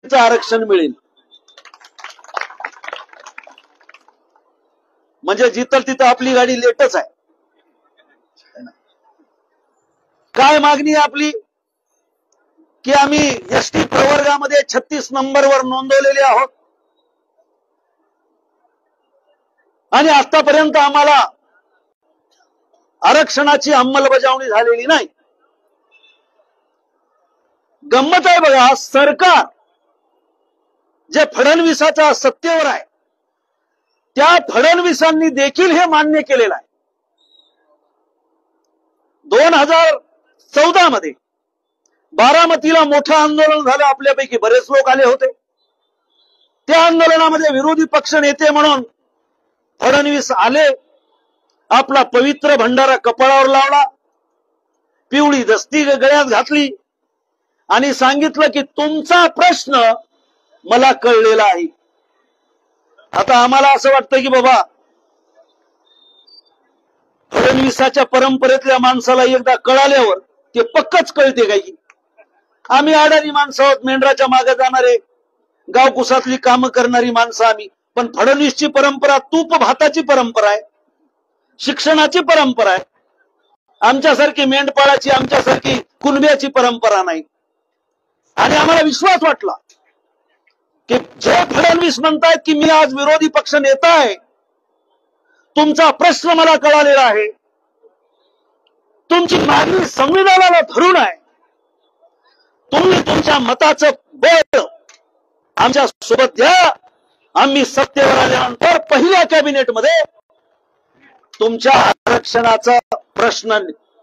आरक्षण मिळेल. म्हणजे जिथं तिथं आपली गाडी लेटच आहे. काय मागणी आहे आपली की आम्ही एसटी प्रवर्गामध्ये 36 नंबरवर नोंदवलेले आहोत आणि आतापर्यंत आम्हाला आरक्षणाची अंमलबजावणी झालेली नाही. गंमत आहे बघा, सरकार जे फडणवीसाच्या सत्तेवर आहे त्या फडणवीसांनी देखील हे मान्य केलेलं आहे. 2014 मध्ये बारामतीला मोठं आंदोलन झालं, आपल्यापैकी बरेच लोक आले होते. त्या आंदोलनामध्ये विरोधी पक्ष नेते म्हणून फडणवीस आले, आपला पवित्र भंडारा कपाळावर लावला, पिवळी दस्ती गळ्यात घातली आणि सांगितलं की तुमचा प्रश्न मला कळलेला आहे. आता आम्हाला असं वाटतं की बाबा फडणवीसाच्या परंपरेतल्या माणसाला एकदा कळाल्यावर ते पक्कच कळते काही. आम्ही अडाणी माणसं आहोत, मेंढराच्या मागे जाणारे, गावकुसातली कामं करणारी माणसं आम्ही. पण फडणवीसची परंपरा तूप भाताची परंपरा आहे, शिक्षणाची परंपरा आहे. आमच्यासारखी मेंढपाळाची, आमच्यासारखी कुणब्याची परंपरा नाही. आणि आम्हाला विश्वास वाटला की जे फडणवीस म्हणतायत की मी आज विरोधी पक्ष नेता आहे, तुमचा प्रश्न मला कळालेला आहे, तुमची मागणी संविधानाला धरून आहे, तुम्ही तुमच्या मताचं बळ आमच्या सोबत द्या, आम्ही सत्तेवर आल्यानंतर पहिल्या कॅबिनेटमध्ये तुमच्या आरक्षणाचा प्रश्न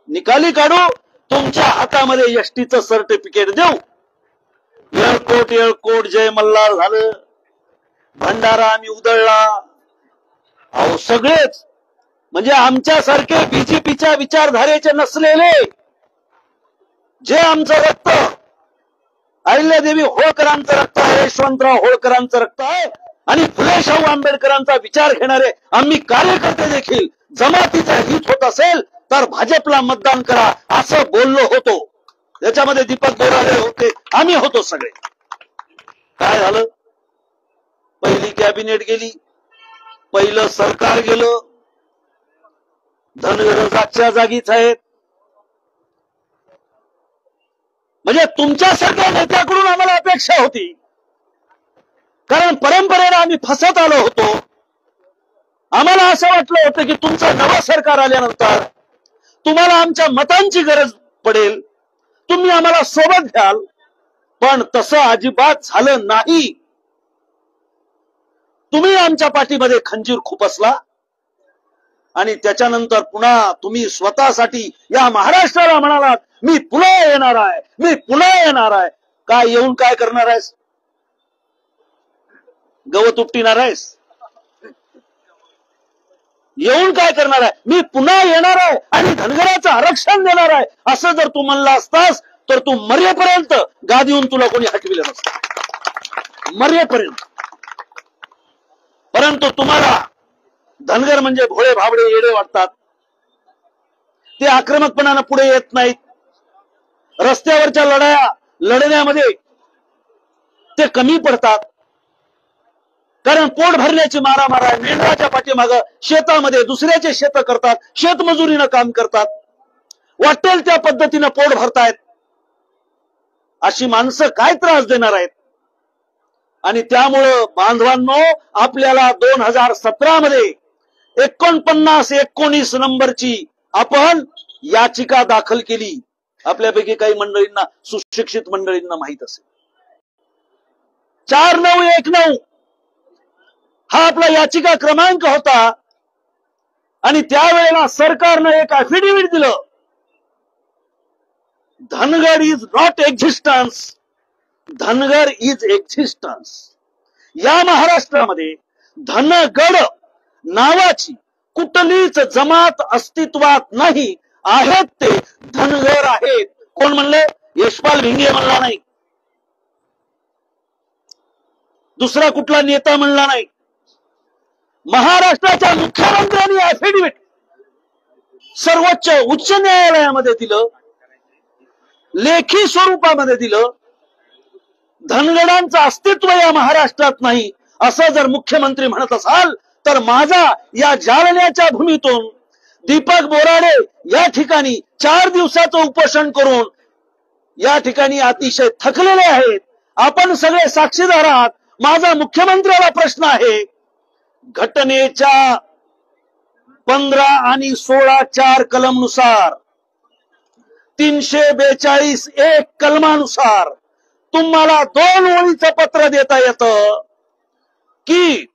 निकाली काढू, तुमच्या हातामध्ये एसटीचं सर्टिफिकेट देऊ. येळकोट येळकोट जय मल्हार झालं, भंडारा आम्ही उधळला. अहो सगळेच म्हणजे आमच्यासारखे बीजेपीच्या विचारधारेचे नसलेले, जे आमचं रक्त अहिल्यादेवी होळकरांचं रक्त आहे, यशवंतराव होळकरांचं रक्त आहे आणि फुले शाहू आंबेडकरांचा विचार घेणारे आम्ही कार्यकर्ते देखील जमातीचं हित होत असेल तर भाजपला मतदान करा असं बोललो होतो. त्याच्यामध्ये दीपक बोराडे होते, आम्ही होतो सगळे. काय झालं? पहिली कॅबिनेट गेली, पहिलं सरकार गेलं, धनगर जागच्या जागीच आहेत. म्हणजे तुमच्यासारख्या नेत्याकडून आम्हाला अपेक्षा होती, कारण परंपरेला आम्ही फसत आलो होतो. आम्हाला असं वाटलं होतं की तुमचं नवं सरकार आल्यानंतर तुम्हाला आमच्या मतांची गरज पडेल, तुम्ही आम्हाला सोबत घ्याल, पण तसं अजिबात झालं नाही. तुम्ही आमच्या पाठीमध्ये खंजीर खुपसला आणि त्याच्यानंतर पुन्हा तुम्ही स्वतःसाठी या महाराष्ट्राला म्हणालात मी पुन्हा येणार आहे, मी पुन्हा येणार आहे. काय येऊन काय करणार आहेस? गवत उपटिणार आहेस? येऊन काय करणार आहे? मी पुन्हा येणार आहे आणि धनगराचं आरक्षण देणार आहे असं जर तू म्हणला असतास तर तू मरेपर्यंत गादीहून तुला कोणी हटविलं नसतं, मरेपर्यंत. परंतु तुम्हाला धनगर म्हणजे भोळे भाबडे येडे वाटतात, ते आक्रमकपणानं पुढे येत नाहीत. रस्त्यावरच्या लढाया लढण्यामध्ये ते कमी पडतात, कारण पोट भरण्याची मारामार आहे. मेंढराच्या पाठीमागं शेतामध्ये दुसऱ्याचे शेत करतात, शेतमजुरीनं काम करतात, वाटेल त्या पद्धतीनं पोट भरतायत. अशी माणसं काय त्रास देणार आहेत? आणि त्यामुळं बांधवांनो, आपल्याला 2017 मध्ये 49-19 नंबरची आपण याचिका दाखल केली. आपल्यापैकी काही मंडळींना, सुशिक्षित मंडळींना माहित असेल, 4919 हा आपला याचिका क्रमांक होता. आणि त्यावेळेला सरकारनं एक ऍफिडेव्हिट दिलं, Dhangar is not existence, Dhangar is existence. या महाराष्ट्रामध्ये धनगड नावाची कुठलीच जमात अस्तित्वात नाही, आहेत ते धनगर आहेत. कोण म्हणले? यशपाल भिंगे म्हणला नाही, दुसरा कुठला नेता म्हणला नाही. महाराष्ट्राच्या मुख्यमंत्र्यांनी ऍफिडेव्हिट सर्वोच्च उच्च न्यायालयामध्ये दिलं, लेखी स्वरूपामध्ये दिलं धनगरांचं अस्तित्व या महाराष्ट्रात नाही असं जर मुख्यमंत्री म्हणत असाल तर माझा या जालन्याच्या भूमीतून दीपक बोराडे या ठिकाणी 4 दिवसाचं उपोषण करून या ठिकाणी अतिशय थकलेले आहेत. आपण सगळे साक्षीदार आहात. माझा मुख्यमंत्र्याला प्रश्न आहे, घटनेच्या 15 आणि 16(4) कलमनुसार 342(1) कलमानुसार तुम्हाला 2 ओळीचं पत्र देता येतं की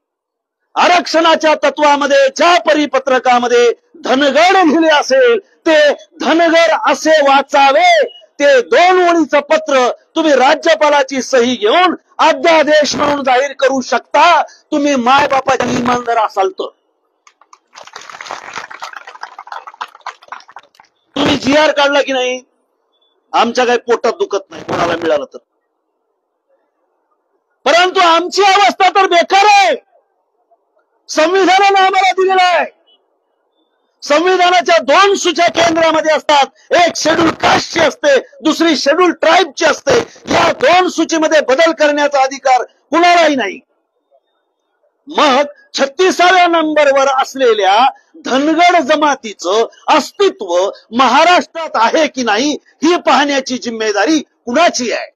आरक्षणाच्या तत्वामध्ये ज्या परिपत्रकामध्ये धनगर लिहिले असेल ते धनगर असे वाचावे. ते 2 ओळीचं पत्र तुम्ही राज्यपालाची सही घेऊन अध्यादेश म्हणून जाहीर करू शकता. तुम्ही मायबापाच्या इमानदार असाल तर. तुम्ही GR काढला की नाही, आमच्या काही पोटात दुखत नाही कोणाला मिळालं तर, परंतु आमची अवस्था तर बेकार आहे. संविधानाने आम्हाला दिलेला आहे. संविधानाच्या 2 सूच्या केंद्रामध्ये असतात. एक शेड्यूल कास्टची असते, दुसरी शेड्यूल ट्राईबची असते. या 2 सूचीमध्ये बदल करण्याचा अधिकार कुणालाही नाही. मग 36व्या नंबरवर असलेल्या धनगर जमातीचं अस्तित्व महाराष्ट्रात आहे की नाही ही पाहण्याची जिम्मेदारी कुणाची आहे?